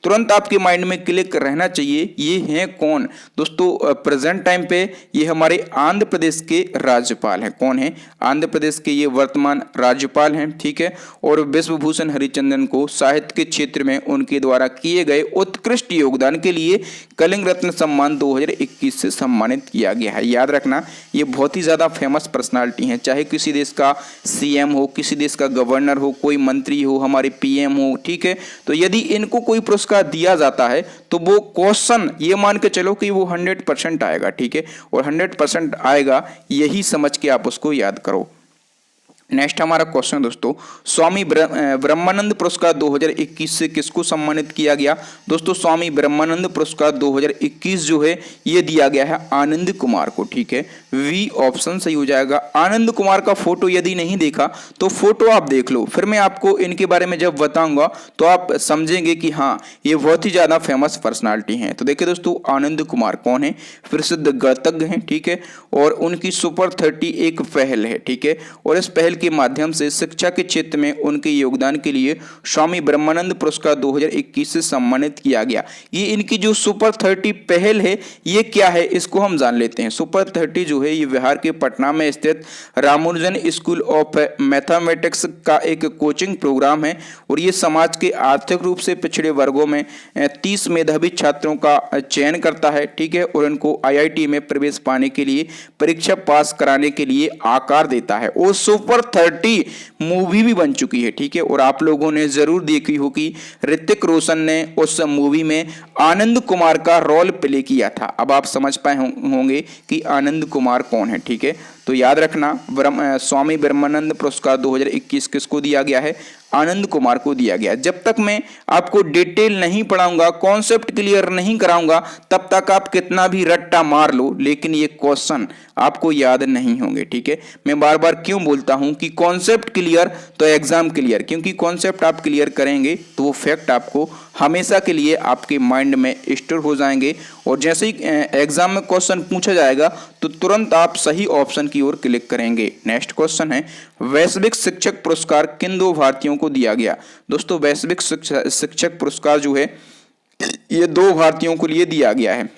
तुरंत आपके माइंड में क्लिक रहना चाहिए, ये हैं कौन? दोस्तों प्रेजेंट टाइम पे ये हमारे आंध्र प्रदेश के राज्यपाल हैं। कौन है? आंध्र प्रदेश के ये वर्तमान राज्यपाल हैं। ठीक है। और विश्व भूषण हरिचंद्रन को साहित्य के क्षेत्र में उनके द्वारा किए गए उत्कृष्ट योगदान के लिए कलिंग रत्न सम्मान 2021 से सम्मानित किया गया है। याद रखना ये बहुत ही ज़्यादा फेमस पर्सनालिटी हैं, चाहे किसी देश का CM हो, किसी देश का गवर्नर हो, कोई मंत्री हो, हमारे PM हो। ठीक है। तो यदि इनको कोई पुरस्कार दिया जाता है तो वो क्वेश्चन ये मान के चलो कि वो 100% आएगा। ठीक है। और 100% आएगा यही समझ के आप उसको याद करो। नेक्स्ट हमारा क्वेश्चन दोस्तों, स्वामी ब्रह्मानंद पुरस्कार 2021 से किसको सम्मानित किया गया? दोस्तों स्वामी ब्रह्मानंद पुरस्कार 2021 जो है ये दिया गया है आनंद कुमार को। ठीक है। वी ऑप्शन सही हो जाएगा। आनंद कुमार का फोटो यदि नहीं देखा तो फोटो आप देख लो, फिर मैं आपको इनके बारे में जब बताऊंगा तो आप समझेंगे कि हाँ ये बहुत ही ज्यादा फेमस पर्सनालिटी हैं। तो देखिए दोस्तों आनंद कुमार कौन है? प्रसिद्ध गणितज्ञ हैं। ठीक है। और उनकी सुपर 30 एक पहल है। ठीक है। और इस पहल के माध्यम से शिक्षा के क्षेत्र में उनके योगदान के लिए स्वामी ब्रह्मानंद पुरस्कार 2021 से सम्मानित किया गया। ये इनकी जो सुपर 30 पहल है ये क्या है इसको हम जान लेते हैं। सुपर 30 जो है ये बिहार के पटना में स्थित रामानुजन स्कूल ऑफ मैथमेटिक्स का एक कोचिंग प्रोग्राम है और ये समाज के आर्थिक रूप से पिछड़े वर्गों में 30 मेधावी छात्रों का चयन करता है। ठीक है। और इनको IIT में प्रवेश पाने के लिए परीक्षा पास कराने के लिए आकार देता है। और सुपर 30 मूवी भी बन चुकी है। ठीक है। और आप लोगों ने जरूर देखी होगी, ऋतिक रोशन ने उस मूवी में आनंद कुमार का रोल प्ले किया था। अब आप समझ पाए होंगे कि आनंद कुमार कौन है। ठीक है। तो याद रखना स्वामी ब्रह्मानंद पुरस्कार 2021 किसको दिया गया है? आनंद कुमार को दिया गया। जब तक मैं आपको डिटेल नहीं पढ़ाऊंगा, कॉन्सेप्ट क्लियर नहीं कराऊंगा, तब तक आप कितना भी रट्टा मार लो लेकिन ये क्वेश्चन आपको याद नहीं होंगे। ठीक है। मैं बार बार क्यों बोलता हूं कि कॉन्सेप्ट क्लियर तो एग्जाम क्लियर, क्योंकि कॉन्सेप्ट आप क्लियर करेंगे तो वो फैक्ट आपको हमेशा के लिए आपके माइंड में स्टोर हो जाएंगे और जैसे ही एग्जाम में क्वेश्चन पूछा जाएगा तो तुरंत आप सही ऑप्शन की ओर क्लिक करेंगे। नेक्स्ट क्वेश्चन है, वैश्विक शिक्षक पुरस्कार किन 2 भारतीयों को दिया गया? दोस्तों वैश्विक शिक्षक पुरस्कार जो है ये 2 भारतीयों को लिए दिया गया है।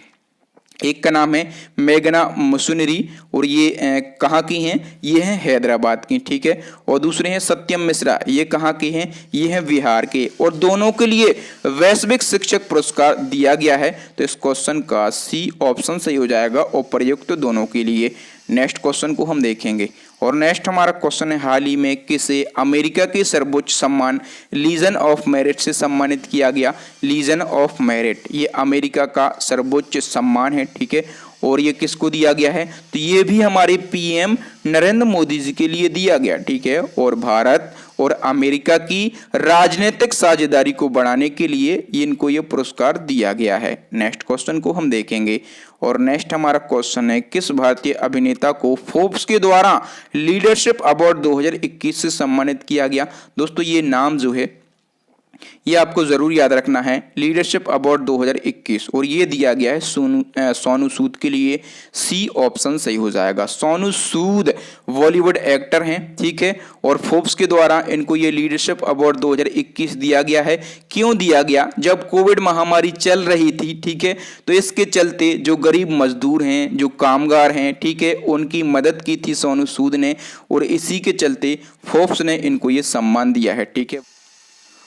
एक का नाम है मेघना मसुनरी और ये कहाँ की हैं? ये हैं हैदराबाद की। ठीक है। और दूसरे हैं सत्यम मिश्रा, ये कहाँ के हैं? ये हैं बिहार के। और दोनों के लिए वैश्विक शिक्षक पुरस्कार दिया गया है। तो इस क्वेश्चन का सी ऑप्शन सही हो जाएगा और प्रयुक्त दोनों के लिए। नेक्स्ट क्वेश्चन को हम देखेंगे और नेक्स्ट हमारा क्वेश्चन है, हाल ही में किसे अमेरिका के सर्वोच्च सम्मान लीजन ऑफ मेरिट से सम्मानित किया गया? लीजन ऑफ मेरिट ये अमेरिका का सर्वोच्च सम्मान है। ठीक है। और ये किसको दिया गया है, तो ये भी हमारे पीएम नरेंद्र मोदी जी के लिए दिया गया, ठीक है। और भारत और अमेरिका की राजनीतिक साझेदारी को बढ़ाने के लिए इनको ये पुरस्कार दिया गया है। नेक्स्ट क्वेश्चन को हम देखेंगे और नेक्स्ट हमारा क्वेश्चन है, किस भारतीय अभिनेता को फोर्ब्स के द्वारा लीडरशिप अवार्ड 2021 से सम्मानित किया गया। दोस्तों ये नाम जो है ये आपको जरूर याद रखना है, लीडरशिप अवार्ड 2021, और ये दिया गया है सोनू सूद के लिए। सी ऑप्शन सही हो जाएगा। सोनू सूद बॉलीवुड एक्टर हैं, ठीक है, और फोर्ब्स के द्वारा इनको ये लीडरशिप अवार्ड 2021 दिया गया है। क्यों दिया गया, जब कोविड महामारी चल रही थी, ठीक है, तो इसके चलते जो गरीब मजदूर हैं, जो कामगार हैं, ठीक है, उनकी मदद की थी सोनू सूद ने, और इसी के चलते फोर्ब्स ने इनको ये सम्मान दिया है, ठीक है।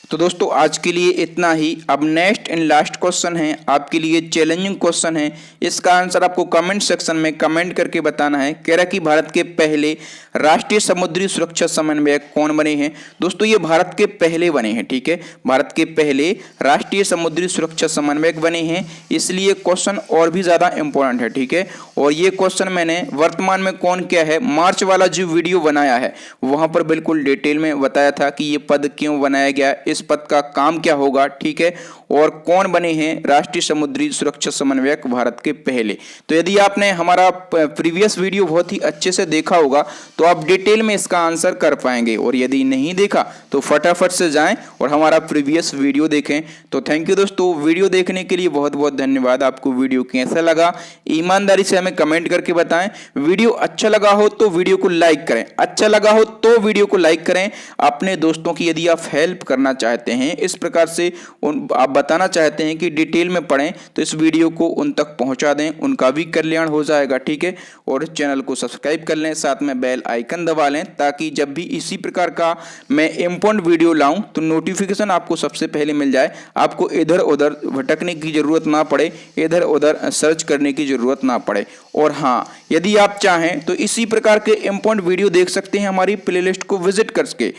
तो दोस्तों आज के लिए इतना ही। अब नेक्स्ट एंड लास्ट क्वेश्चन है, आपके लिए चैलेंजिंग क्वेश्चन है। इसका आंसर आपको कमेंट सेक्शन में कमेंट करके बताना है। कह रहा कि भारत के पहले राष्ट्रीय समुद्री सुरक्षा समन्वयक कौन बने हैं। दोस्तों ये भारत के पहले बने हैं, ठीक है, भारत के पहले राष्ट्रीय समुद्री सुरक्षा समन्वयक बने हैं, इसलिए क्वेश्चन और भी ज़्यादा इंपॉर्टेंट है, ठीक है। और ये क्वेश्चन मैंने वर्तमान में कौन किया है, मार्च वाला जो वीडियो बनाया है वहाँ पर बिल्कुल डिटेल में बताया था कि ये पद क्यों बनाया गया, इस पद का काम क्या होगा, ठीक है, और कौन बने हैं राष्ट्रीय समुद्री सुरक्षा समन्वयक भारत के पहले। तो यदि आपने हमारा प्रीवियस वीडियो बहुत ही अच्छे से देखा होगा तो आप डिटेल में इसका आंसर कर पाएंगे, और यदि नहीं देखा तो फटाफट से जाएं और हमारा प्रीवियस वीडियो देखें। तो थैंक यू दोस्तों, वीडियो देखने के लिए बहुत बहुत धन्यवाद। आपको वीडियो कैसा लगा ईमानदारी से हमें कमेंट करके बताएं। वीडियो अच्छा लगा हो तो वीडियो को लाइक करें, अच्छा लगा हो तो वीडियो को लाइक करें। अपने दोस्तों की यदि आप हेल्प करना चाहते हैं, इस प्रकार से आप बताना चाहते हैं कि डिटेल में पढ़ें, तो इस वीडियो को उन तक पहुंचा दें, उनका भी कल्याण हो जाएगा, ठीक है। और चैनल को सब्सक्राइब कर लें, साथ में बेल आइकन दबा लें, ताकि जब भी इसी प्रकार का मैं इम्पोर्टेंट वीडियो लाऊं तो नोटिफिकेशन आपको सबसे पहले मिल जाए, आपको इधर उधर भटकने की जरूरत ना पड़े, इधर उधर सर्च करने की जरूरत ना पड़े। और हाँ, यदि आप चाहें तो इसी प्रकार के इम्पोर्टेंट वीडियो देख सकते हैं हमारी प्लेलिस्ट को विजिट करके।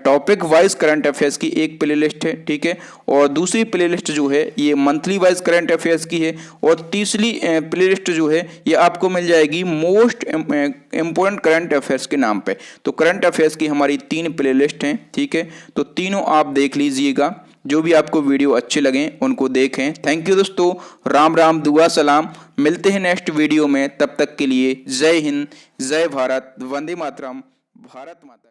टॉपिक वाइज करंट अफेयर्स की एक प्लेलिस्ट है, ठीक है, और दूसरी प्लेलिस्ट जो है ये मंथली वाइज करंट अफेयर्स की है, और तीसरी प्लेलिस्ट जो है ये आपको मिल जाएगी मोस्ट इम्पोर्टेंट करंट अफेयर्स के नाम पे। तो करंट अफेयर्स की हमारी 3 प्लेलिस्ट हैं, ठीक है, तो तीनों आप देख लीजिएगा, जो भी आपको वीडियो अच्छे लगें उनको देखें। थैंक यू दोस्तों, राम राम, दुआ सलाम, मिलते हैं नेक्स्ट वीडियो में, तब तक के लिए जय हिंद, जय भारत, वंदे मातरम, भारत माता।